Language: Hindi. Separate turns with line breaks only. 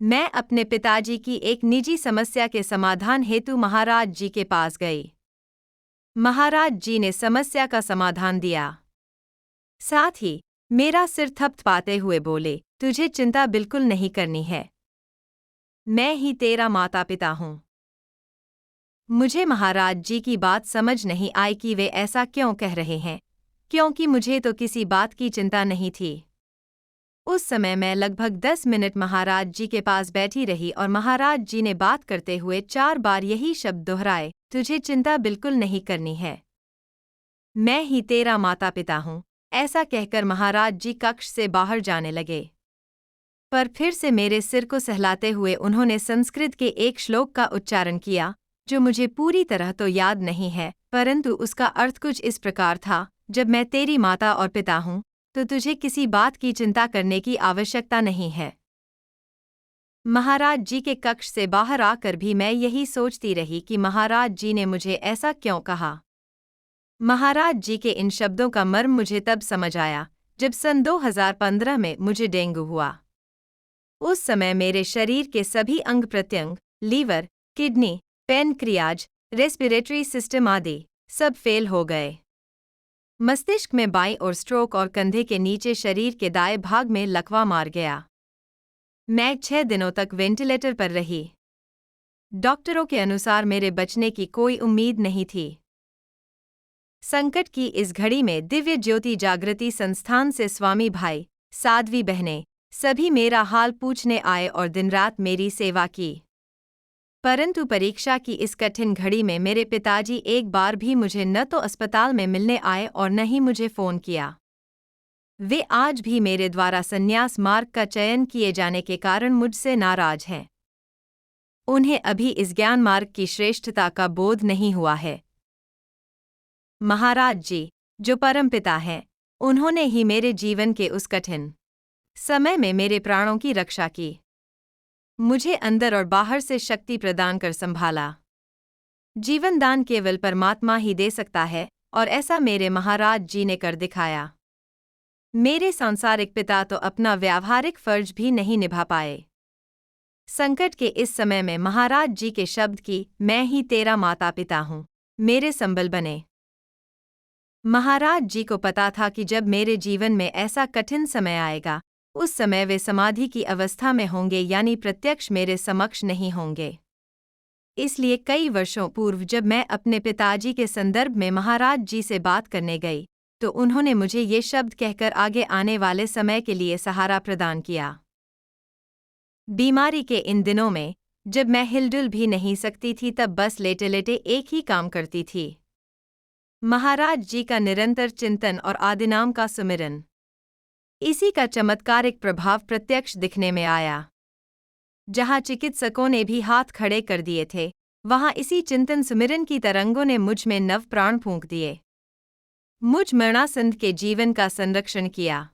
मैं अपने पिताजी की एक निजी समस्या के समाधान हेतु महाराज जी के पास गई। महाराज जी ने समस्या का समाधान दिया। साथ ही मेरा सिर थपथपाते हुए बोले, तुझे चिंता बिल्कुल नहीं करनी है। मैं ही तेरा माता पिता हूँ। मुझे महाराज जी की बात समझ नहीं आई कि वे ऐसा क्यों कह रहे हैं, क्योंकि मुझे तो किसी बात की चिंता नहीं थी। उस समय मैं लगभग 10 मिनट महाराज जी के पास बैठी रही और महाराज जी ने बात करते हुए 4 बार यही शब्द दोहराए, तुझे चिंता बिल्कुल नहीं करनी है। मैं ही तेरा माता पिता हूँ। ऐसा कहकर महाराज जी कक्ष से बाहर जाने लगे। पर फिर से मेरे सिर को सहलाते हुए उन्होंने संस्कृत के एक श्लोक का उच्चारण किया, जो मुझे पूरी तरह तो याद नहीं है, परंतु उसका अर्थ कुछ इस प्रकार था, जब मैं तेरी माता और पिता हूँ, तो तुझे किसी बात की चिंता करने की आवश्यकता नहीं है। महाराज जी के कक्ष से बाहर आकर भी मैं यही सोचती रही कि महाराज जी ने मुझे ऐसा क्यों कहा। महाराज जी के इन शब्दों का मर्म मुझे तब समझ आया, जब सन 2015 में मुझे डेंगू हुआ। उस समय मेरे शरीर के सभी अंग प्रत्यंग, liver, kidney, pancreas, respiratory system आदि सब फेल हो गए। मस्तिष्क में बाईं ओर स्ट्रोक और कंधे के नीचे शरीर के दाएं भाग में लकवा मार गया। मैं 6 दिनों तक वेंटिलेटर पर रही। डॉक्टरों के अनुसार मेरे बचने की कोई उम्मीद नहीं थी। संकट की इस घड़ी में दिव्य ज्योति जागृति संस्थान से स्वामी भाई, साध्वी बहनें, सभी मेरा हाल पूछने आए और दिन रात मेरी सेवा की। परंतु परीक्षा की इस कठिन घड़ी में मेरे पिताजी एक बार भी मुझे न तो अस्पताल में मिलने आए और न ही मुझे फोन किया। वे आज भी मेरे द्वारा संन्यास मार्ग का चयन किए जाने के कारण मुझसे नाराज हैं। उन्हें अभी इस ज्ञान मार्ग की श्रेष्ठता का बोध नहीं हुआ है। महाराज जी, जो परमपिता हैं, उन्होंने ही मेरे जीवन के उस कठिन समय में मेरे प्राणों की रक्षा की, मुझे अंदर और बाहर से शक्ति प्रदान कर संभाला। जीवन दान केवल परमात्मा ही दे सकता है, और ऐसा मेरे महाराज जी ने कर दिखाया। मेरे सांसारिक पिता तो अपना व्यावहारिक फर्ज भी नहीं निभा पाए। संकट के इस समय में महाराज जी के शब्द की मैं ही तेरा माता पिता हूँ मेरे संबल बने। महाराज जी को पता था कि जब मेरे जीवन में ऐसा कठिन समय आएगा, उस समय वे समाधि की अवस्था में होंगे, यानी प्रत्यक्ष मेरे समक्ष नहीं होंगे। इसलिए कई वर्षों पूर्व जब मैं अपने पिताजी के संदर्भ में महाराज जी से बात करने गई, तो उन्होंने मुझे ये शब्द कहकर आगे आने वाले समय के लिए सहारा प्रदान किया। बीमारी के इन दिनों में, जब मैं हिलडुल भी नहीं सकती थी, तब बस लेटे लेटे एक ही काम करती थी, महाराज जी का निरंतर चिंतन और आदिनाम का सुमिरन। इसी का चमत्कारिक प्रभाव प्रत्यक्ष दिखने में आया। जहां चिकित्सकों ने भी हाथ खड़े कर दिए थे, वहां इसी चिंतन सुमिरन की तरंगों ने मुझ में नव प्राण फूंक दिए। मुझ मरणासन्न के जीवन का संरक्षण किया।